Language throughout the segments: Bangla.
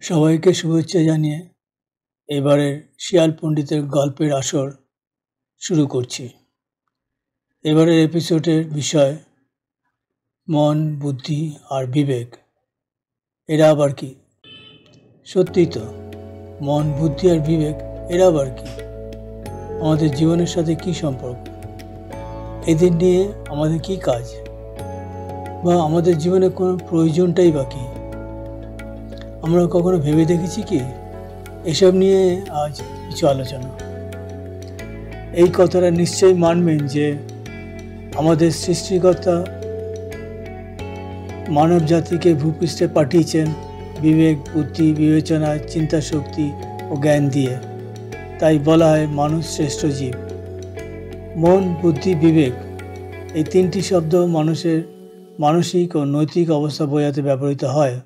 সবাইকে শুভেচ্ছা জানিয়ে এবারের শিয়াল পণ্ডিতের গল্পের আসর শুরু করছি। এবারের এপিসোডের বিষয় মন, বুদ্ধি আর বিবেক। এরা আবার কি? সত্যি তো, মন, বুদ্ধি আর বিবেক এরা আবার কি? আমাদের জীবনের সাথে কি সম্পর্ক? এদের নিয়ে আমাদের কি কাজ, বা আমাদের জীবনে কোনো প্রয়োজনটাই বা কি? আমরা কখনো ভেবে দেখেছি কি? এসব নিয়ে আজ কিছু আলোচনা। এই কথাটা নিশ্চয়ই মানবেন যে আমাদের সৃষ্টিকর্তা মানব জাতিকে ভূপৃষ্ঠে পাঠিয়েছেন বিবেক, বুদ্ধি, বিবেচনা, চিন্তা শক্তি ও জ্ঞান দিয়ে। তাই বলা হয় মানুষ শ্রেষ্ঠ জীব। মন, বুদ্ধি, বিবেক এই তিনটি শব্দ মানুষের মানসিক ও নৈতিক অবস্থা বোঝাতে ব্যবহৃত হয়।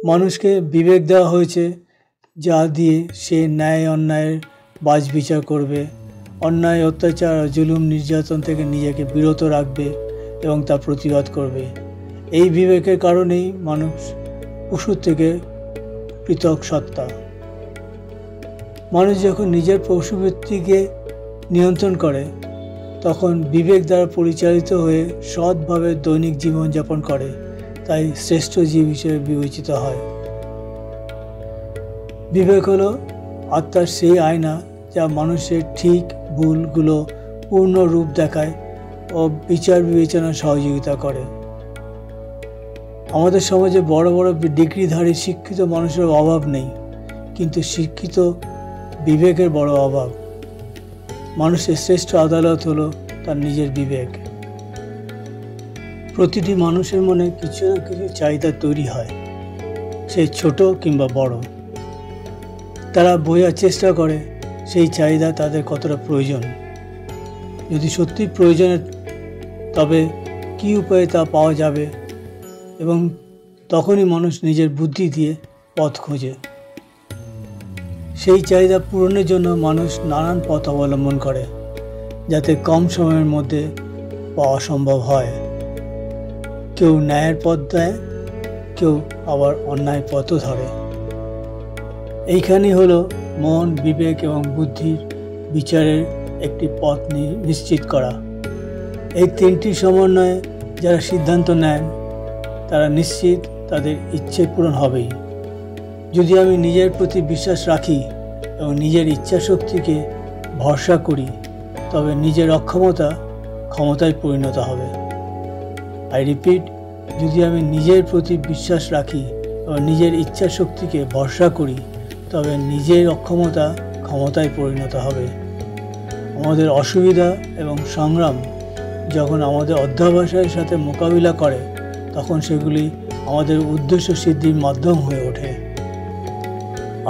মানুষকে বিবেক দেওয়া হয়েছে, যা দিয়ে সে ন্যায় অন্যায়ের বাছ বিচার করবে, অন্যায়, অত্যাচার ও জুলুম নির্যাতন থেকে নিজেকে বিরত রাখবে এবং তার প্রতিবাদ করবে। এই বিবেকের কারণেই মানুষ পশুর থেকে পৃথক সত্তা। মানুষ যখন নিজের পশুবৃত্তিকে নিয়ন্ত্রণ করে, তখন বিবেক দ্বারা পরিচালিত হয়ে সৎভাবে দৈনিক জীবনযাপন করে, তাই শ্রেষ্ঠ জীব হিসেবে বিবেচিত হয়। বিবেক হলো আত্মার সেই আয়না যা মানুষের ঠিক ভুলগুলো পূর্ণ রূপ দেখায় ও বিচার বিবেচনা সহযোগিতা করে। আমাদের সমাজে বড় বড় ডিগ্রিধারী শিক্ষিত মানুষের অভাব নেই, কিন্তু শিক্ষিত বিবেকের বড় অভাব। মানুষের শ্রেষ্ঠ আদালত হলো তার নিজের বিবেক। প্রতিটি মানুষের মনে কিছু না কিছু চাহিদা তৈরি হয়, সে ছোট কিংবা বড়। তারা বোঝার চেষ্টা করে সেই চাহিদা তাদের কতটা প্রয়োজন। যদি সত্যি প্রয়োজনের, তবে কী উপায়ে তা পাওয়া যাবে, এবং তখনই মানুষ নিজের বুদ্ধি দিয়ে পথ খোঁজে। সেই চাহিদা পূরণের জন্য মানুষ নানান পথ অবলম্বন করে, যাতে কম সময়ের মধ্যে পাওয়া সম্ভব হয়। কেউ ন্যায়ের পথ দেয়, কেউ আবার অন্যায় পথও ধরে। এইখানেই হলো মন, বিবেক এবং বুদ্ধির বিচারের একটি পথ নিশ্চিত করা। এই তিনটি সমন্বয়ে যারা সিদ্ধান্ত নেন, তারা নিশ্চিত তাদের ইচ্ছে পূরণ হবেই। যদি আমি নিজের প্রতি বিশ্বাস রাখি এবং নিজের ইচ্ছা শক্তিকে ভরসা করি, তবে নিজের অক্ষমতা ক্ষমতায় পরিণত হবে। আই রিপিট, যদি আমি নিজের প্রতি বিশ্বাস রাখি এবং নিজের ইচ্ছা শক্তিকে ভরসা করি, তবে নিজের অক্ষমতা ক্ষমতায় পরিণত হবে। আমাদের অসুবিধা এবং সংগ্রাম যখন আমাদের অধ্যবসায়ের সাথে মোকাবিলা করে, তখন সেগুলি আমাদের উদ্দেশ্য সিদ্ধির মাধ্যম হয়ে ওঠে।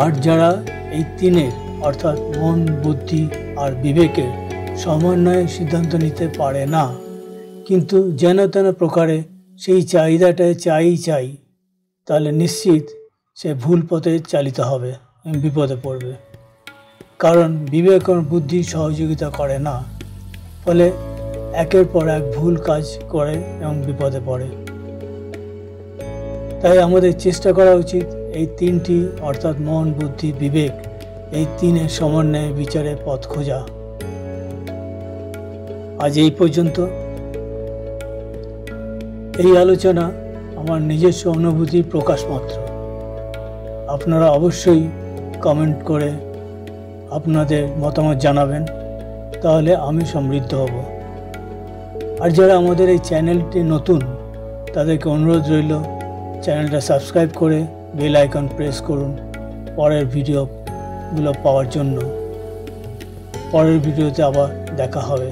আর যারা এই তিনের অর্থাৎ মন, বুদ্ধি আর বিবেকের সমন্বয়ে সিদ্ধান্ত নিতে পারে না, কিন্তু যেন তেন প্রকারে সেই চাহিদাটায় চাই, তাহলে নিশ্চিত সে ভুল পথে চালিত হবে এবং বিপদে পড়বে। কারণ বিবেক ও বুদ্ধি সহযোগিতা করে না, ফলে একের পর এক ভুল কাজ করে এবং বিপদে পড়ে। তাই আমাদের চেষ্টা করা উচিত এই তিনটি অর্থাৎ মন, বুদ্ধি, বিবেক এই তিনের সমন্বয়ে বিচারে পথ খোঁজা। আজ এই পর্যন্ত। এই আলোচনা আমার নিজস্ব অনুভূতির প্রকাশ মাত্র। আপনারা অবশ্যই কমেন্ট করে আপনাদের মতামত জানাবেন, তাহলে আমি সমৃদ্ধ হব। আর যারা আমাদের এই চ্যানেলটি নতুন, তাদেরকে অনুরোধ রইল চ্যানেলটা সাবস্ক্রাইব করে বেল আইকন প্রেস করুন পরের ভিডিওগুলো পাওয়ার জন্য। পরের ভিডিওতে আবার দেখা হবে।